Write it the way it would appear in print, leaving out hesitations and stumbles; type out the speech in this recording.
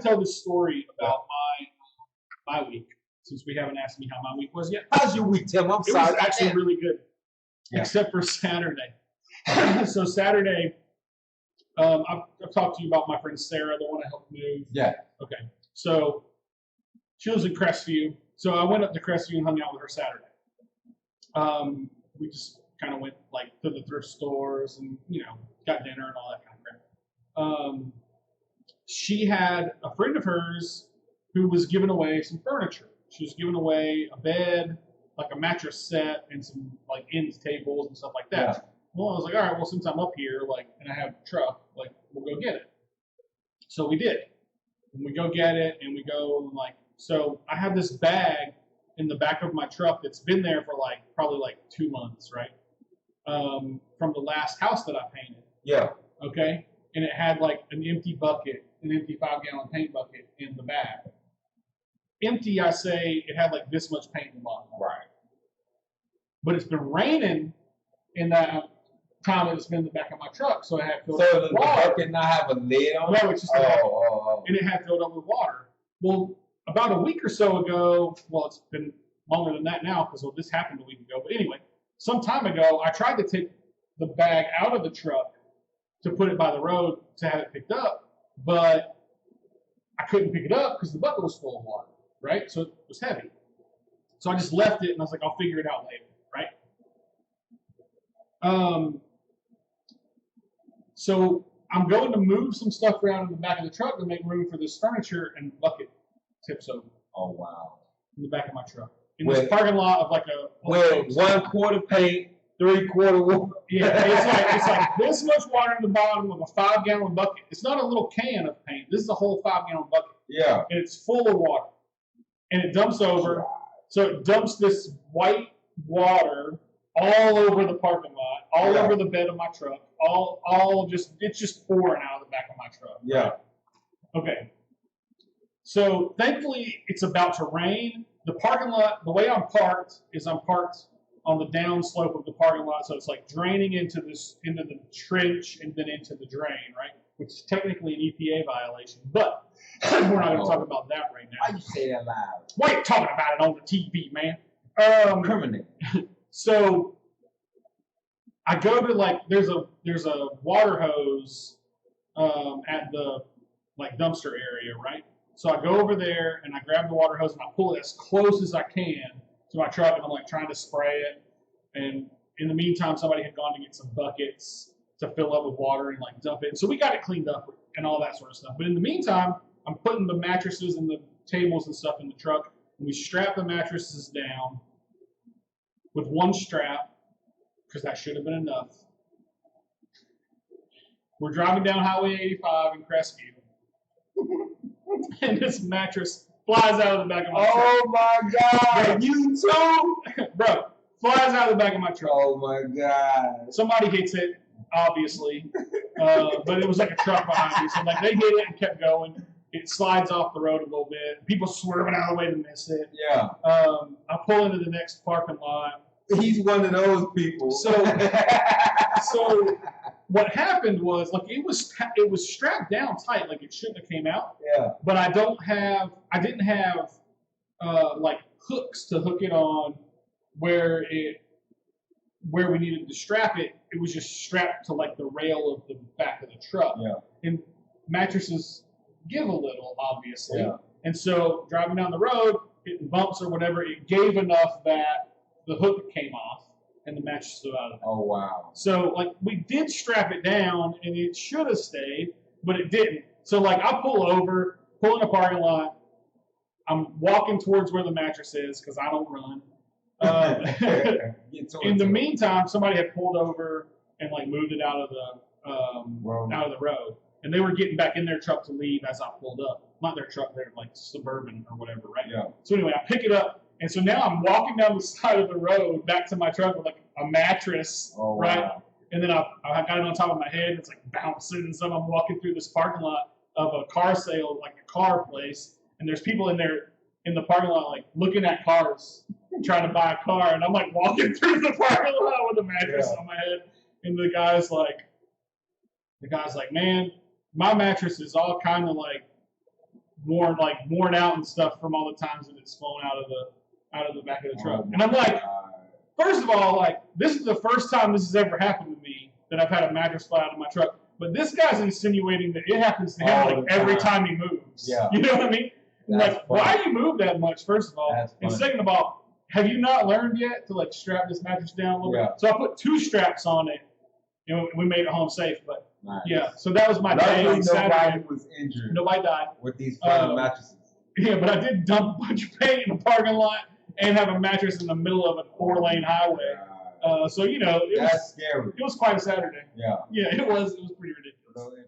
to tell this story about my week, since we haven't asked me how my week was yet. How's your week, Tim? I'm sorry. It was actually really good, except for Saturday. So Saturday, I've talked to you about my friend Sarah, the one I helped move. Yeah. Okay. So she lives in Crestview. So I went up to Crestview and hung out with her Saturday. We just kind of went like to the thrift stores and, got dinner and all that kind of crap. She had a friend of hers who was giving away some furniture. She was giving away a bed, like a mattress set, and some like end tables and stuff like that. Yeah. Well, I was like, all right, well, since I'm up here, and I have a truck, we'll go get it. So we did. And we go get it, and we go, so I have this bag in the back of my truck that's been there for, probably 2 months, right? From the last house that I painted. Yeah. Okay? And it had, an empty bucket, an empty 5-gallon paint bucket in the bag. Empty, I say, it had, this much paint in the bottom. Right. But it's been raining in that time that it's been in the back of my truck, so it had filled up with water. So the bucket not have a lid on it? No, it's just and it had filled up with water. Well, about a week or so ago, well, it's been longer than that now because this happened a week ago, but anyway, some time ago, I tried to take the bag out of the truck to put it by the road to have it picked up, but I couldn't pick it up because the bucket was full of water, right? So it was heavy. So I just left it, and I was like, I'll figure it out later, right? So I'm going to move some stuff around in the back of the truck to make room for this furniture, and the bucket tips over. Oh, wow. In the back of my truck. In this parking lot of Well, 1/4 paint, 3/4 water. Yeah, it's like this much water in the bottom of a 5-gallon bucket. It's not a little can of paint. This is a whole 5-gallon bucket. Yeah. And it's full of water. And it dumps over. So it dumps this white water all over the parking lot, all over the bed of my truck, it's just pouring out of the back of my truck. Yeah. Right? Okay. So thankfully it's about to rain. The parking lot, the way I'm parked is I'm parked on the down slope of the parking lot, so it's draining into the trench and then into the drain, right? Which is technically an EPA violation, but we're not going to talk about that right now. Why you say that loud? Why you talking about it on the TV, man? Criminal. So I go to there's a water hose at the dumpster area, right? So I go over there and I grab the water hose and I pull it as close as I can to my truck, and I'm trying to spray it. And in the meantime, somebody had gone to get some buckets to fill up with water and dump it. So we got it cleaned up and all that sort of stuff. But in the meantime, I'm putting the mattresses and the tables and stuff in the truck, and we strap the mattresses down with one strap, because that should have been enough. We're driving down Highway 85 in Crestview, and this mattress flies out of the back of my truck. Oh my God! You too? Bro, flies out of the back of my truck. Oh my God! Somebody hits it, obviously, but it was a truck behind me, so they hit it and kept going. It slides off the road a little bit. People swerving out of the way to miss it. Yeah. I pull into the next parking lot. He's one of those people. So what happened was it was strapped down tight, it shouldn't have came out. Yeah. But I didn't have hooks to hook it on where we needed to strap it. It was just strapped to the rail of the back of the truck. Yeah. And mattresses give a little, obviously. Yeah. And so driving down the road, hitting bumps or whatever, it gave enough that the hook came off and the mattress flew out of it. Oh, wow. So, we did strap it down, and it should have stayed, but it didn't. So, I pull in a parking lot. I'm walking towards where the mattress is because I don't run. In the meantime, somebody had pulled over and, moved it out of the road. And they were getting back in their truck to leave as I pulled up. Not their truck, they're Suburban or whatever, right? Yeah. So anyway, I pick it up, and so now I'm walking down the side of the road back to my truck with a mattress, right? Wow. And then I got it on top of my head. It's bouncing, and so I'm walking through this parking lot of a car sale, a car place, and there's people in there in the parking lot looking at cars, trying to buy a car, and I'm walking through the parking lot with a mattress on my head, and the guy's like, man, my mattress is all kind of worn out and stuff from all the times that it's flown out of the back of the truck. And I'm like, first of all, like this is the first time this has ever happened to me that I've had a mattress fly out of my truck. But this guy's insinuating that it happens to him like every time he moves. Yeah. You know what I mean? Like, why do you move that much? First of all, and second of all, have you not learned yet to like strap this mattress down a little bit? So I put 2 straps on it. You know, we made it home safe, but yeah. So that was my day on Saturday. Nobody was injured. Nobody died with these flying mattresses. Yeah, but I did dump a bunch of paint in the parking lot and have a mattress in the middle of a 4-lane highway. So you know, that's scary. It was quite a Saturday. Yeah. Yeah, it was pretty ridiculous.